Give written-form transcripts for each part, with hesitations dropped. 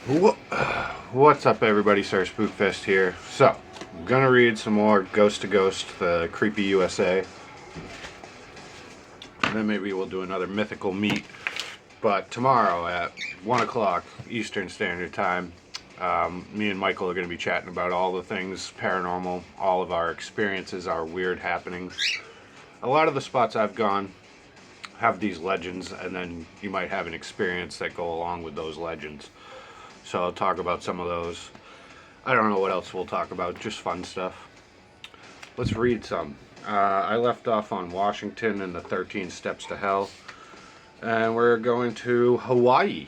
What's up, everybody? Sir Spookfest here. So, I'm gonna read some more Ghost to Ghost, the Creepy USA. And then maybe we'll do another mythical meet. But tomorrow at 1 o'clock Eastern Standard Time, me and Michael are going to be chatting about all the things paranormal, all of our experiences, our weird happenings. A lot of the spots I've gone have these legends, and then you might have an experience that go along with those legends. So I'll talk about some of those. I don't know what else we'll talk about, just fun stuff. Let's read some. I left off on Washington and the 13 Steps to Hell, and we're going to Hawaii.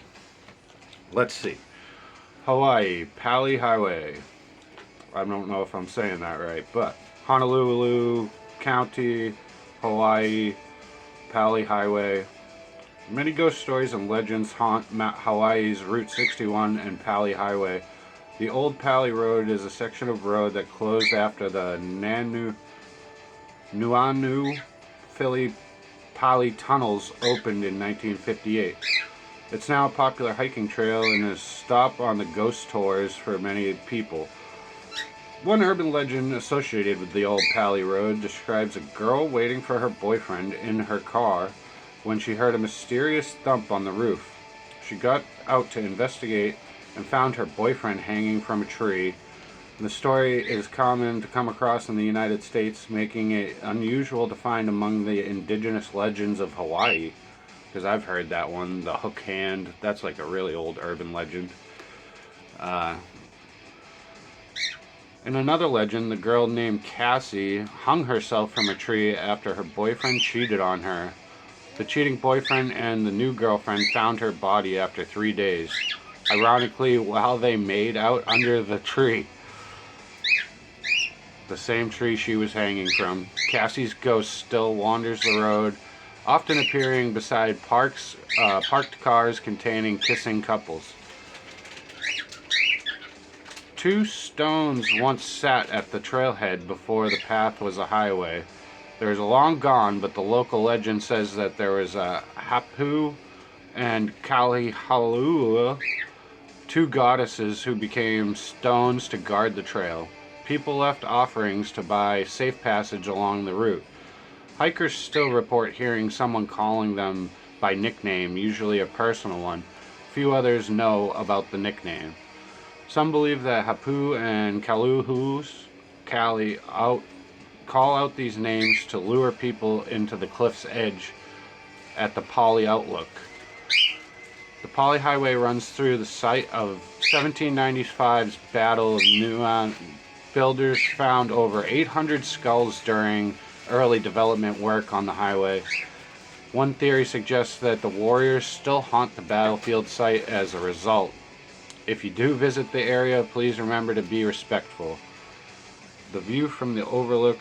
Let's see. Hawaii, Pali Highway. I don't know if I'm saying that right, but Honolulu County, Hawaii, Pali Highway. Many ghost stories and legends haunt Hawaii's Route 61 and Pali Highway. The old Pali Road is a section of road that closed after the Nuanu Philly Pali tunnels opened in 1958. It's now a popular hiking trail and is a stop on the ghost tours for many people. One urban legend associated with the old Pali Road describes a girl waiting for her boyfriend in her car when she heard a mysterious thump on the roof. She got out to investigate and found her boyfriend hanging from a tree. The story is common to come across in the United States, making it unusual to find among the indigenous legends of Hawaii. Because I've heard that one, the hook hand, that's like a really old urban legend. In another legend, the girl named Cassie hung herself from a tree after her boyfriend cheated on her. The cheating boyfriend and the new girlfriend found her body after 3 days, ironically while they made out under the tree. The same tree she was hanging from. Cassie's ghost still wanders the road, often appearing beside parked cars containing kissing couples. 2 stones once sat at the trailhead before the path was a highway. There is a long gone, but the local legend says that there was a Hapu and Kalihalua, 2 goddesses who became stones to guard the trail. People left offerings to buy safe passage along the route. Hikers still report hearing someone calling them by nickname, usually a personal one. Few others know about the nickname. Some believe that Hapu and call out these names to lure people into the cliff's edge at the Pali Outlook. The Pali Highway runs through the site of 1795's Battle of Nuan. Builders found over 800 skulls during early development work on the highway. One theory suggests that the warriors still haunt the battlefield site as a result. If you do visit the area, please remember to be respectful. The view from the overlook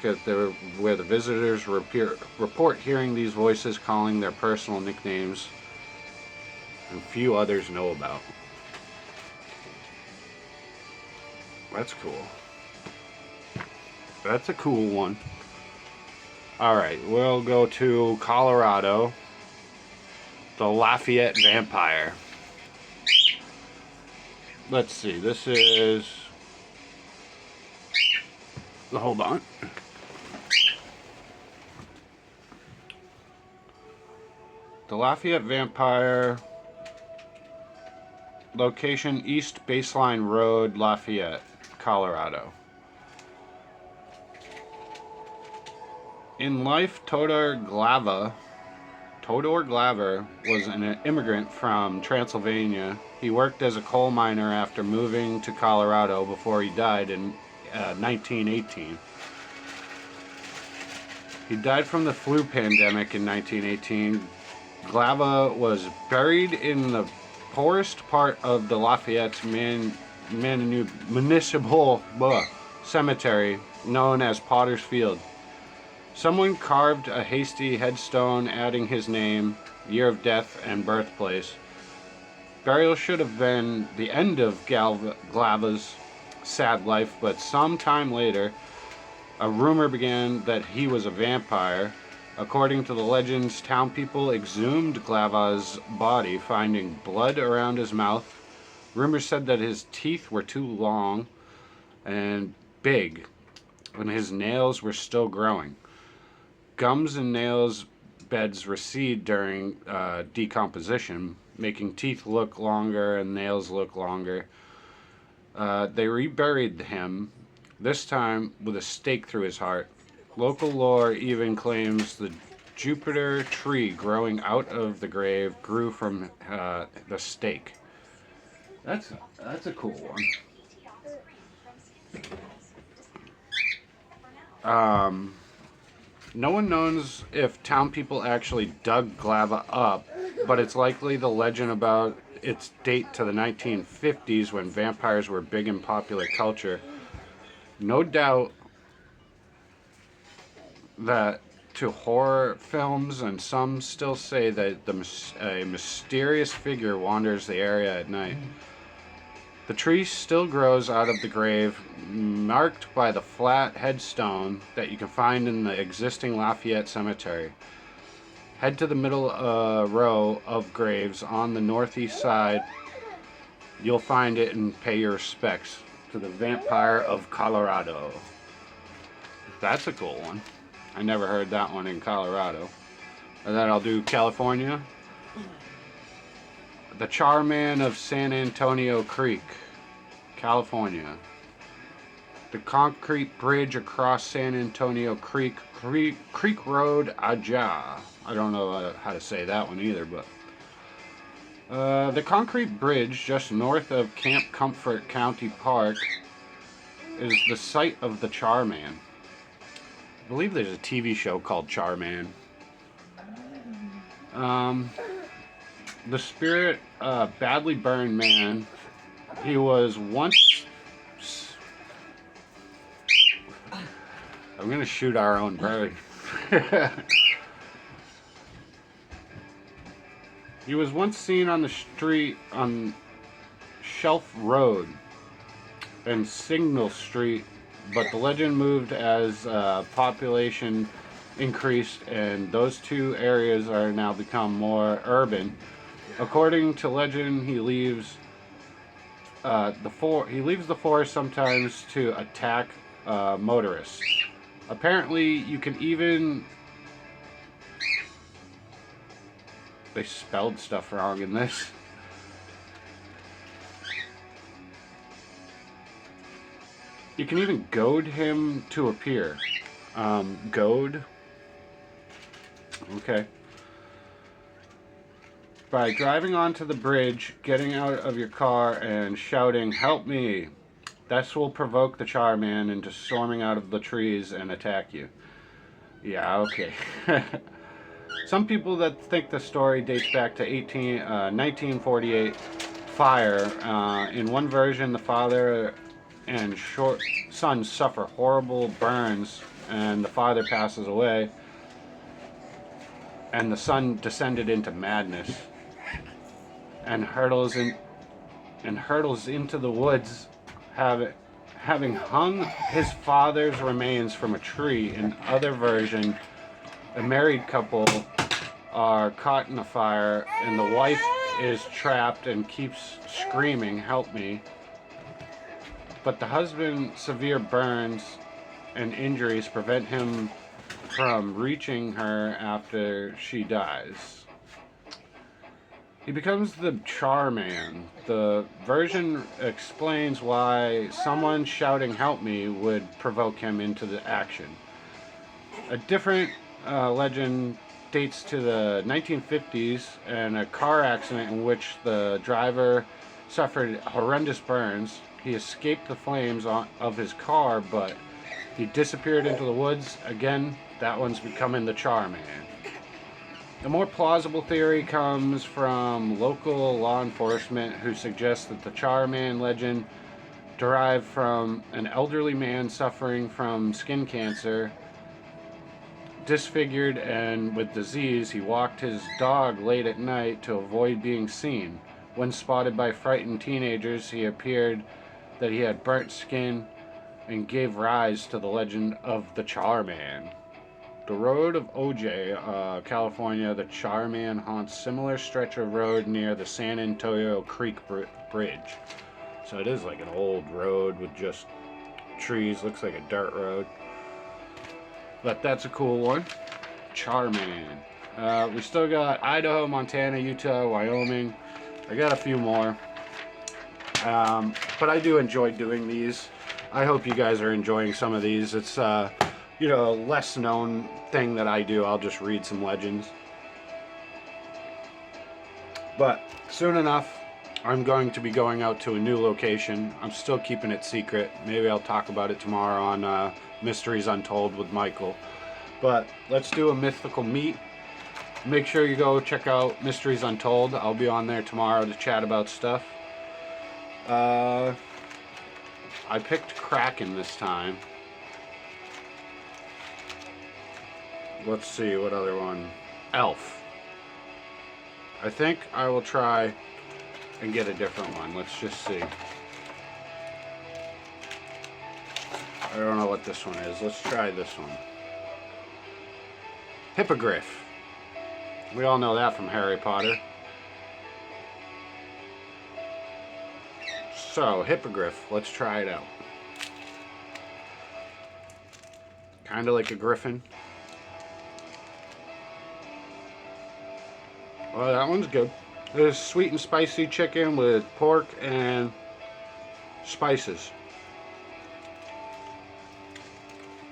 where the visitors report hearing these voices calling their personal nicknames, and few others know about. That's cool. That's a cool one. Alright, we'll go to Colorado. The Lafayette Vampire. Let's see, this is... Hold on. The Lafayette Vampire. Location East Baseline Road, Lafayette, Colorado. In life, Todor Glaver was an immigrant from Transylvania. He worked as a coal miner after moving to Colorado before he died in 1918. He died from the flu pandemic in 1918. Glava was buried in the poorest part of the Lafayette's municipal cemetery known as Potter's Field. Someone carved a hasty headstone adding his name, year of death, and birthplace. Burial should have been the end of Glava's sad life, but some time later, a rumor began that he was a vampire. According to the legends, town people exhumed Glava's body, finding blood around his mouth, Rumors said that his teeth were too long and big, and his nails were still growing. Gums and nails beds recede during decomposition, making teeth look longer and nails look longer. They reburied him, this time with a stake through his heart. Local lore even claims the Jupiter tree growing out of the grave grew from the stake. That's a cool one. No one knows if town people actually dug Glava up, but it's likely the legend about its date to the 1950s when vampires were big in popular culture. No doubt that to horror films, and some still say that a mysterious figure wanders the area at night. The tree still grows out of the grave, marked by the flat headstone that you can find in the existing Lafayette Cemetery. Head to the middle row of graves on the northeast side. You'll find it and pay your respects to the vampire of Colorado. That's a cool one. I never heard that one in Colorado. And then I'll do California. The Charman of San Antonio Creek, California. The concrete bridge across San Antonio Creek Road, Aja. I don't know how to say that one either, but the concrete bridge just north of Camp Comfort County Park is the site of the Charman. I believe there's a TV show called Charman. The spirit, badly burned man, he was once... I'm gonna shoot our own bird. He was once seen on the street on Shelf Road and Signal Street, but the legend moved as population increased, and those two areas are now become more urban. According to legend, he leaves the forest sometimes to attack motorists. Apparently, you can even... They spelled stuff wrong in this. You can even goad him to appear. Goad? Okay. By driving onto the bridge, getting out of your car, and shouting, "Help me!" This will provoke the Charman into storming out of the trees and attack you. Yeah, okay. Some people that think the story dates back to 1948 fire. In one version, the father and son suffer horrible burns, and the father passes away, and the son descended into madness and hurtles into the woods, having hung his father's remains from a tree. In other version, a married couple are caught in a fire, and the wife is trapped and keeps screaming, "Help me." But the husband's severe burns and injuries prevent him from reaching her after she dies. He becomes the Charman. The version explains why someone shouting "Help me" would provoke him into the action. A different legend dates to the 1950s and a car accident in which the driver suffered horrendous burns. He escaped the flames of his car, but he disappeared into the woods. Again, that one's becoming the Charman. A more plausible theory comes from local law enforcement, who suggests that the Charman legend derived from an elderly man suffering from skin cancer. Disfigured and with disease, he walked his dog late at night to avoid being seen. When spotted by frightened teenagers, he appeared that he had burnt skin and gave rise to the legend of the Charman. The road of OJ, California, the Charman haunts similar stretch of road near the San Antonio Creek Bridge. So it is like an old road with just trees. Looks like a dirt road. But that's a cool one. Charman. We still got Idaho, Montana, Utah, Wyoming. I got a few more. But I do enjoy doing these. I hope you guys are enjoying some of these. It's a less known thing that I do. I'll just read some legends. But soon enough, I'm going to be going out to a new location. I'm still keeping it secret. Maybe I'll talk about it tomorrow on Mysteries Untold with Michael. But let's do a mythical meet. Make sure you go check out Mysteries Untold. I'll be on there tomorrow to chat about stuff. I picked Kraken this time. Let's see, what other one? Elf. I think I will try and get a different one. Let's just see. I don't know what this one is. Let's try this one. Hippogriff. We all know that from Harry Potter. So, Hippogriff. Let's try it out. Kind of like a griffin. Well, that one's good. There's sweet and spicy chicken with pork and spices.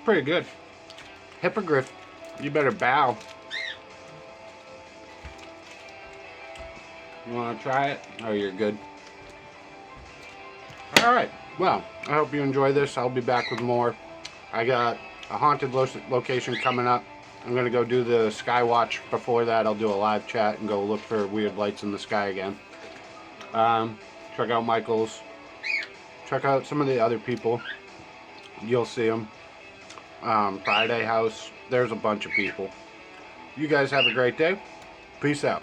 Pretty good. Hippogriff, you better bow. You want to try it? Oh, you're good. Alright, well, I hope you enjoy this. I'll be back with more. I got a haunted location coming up. I'm going to go do the sky watch. Before that, I'll do a live chat and go look for weird lights in the sky again. Check out Michael's. Check out some of the other people. You'll see them. Friday House. There's a bunch of people. You guys have a great day. Peace out.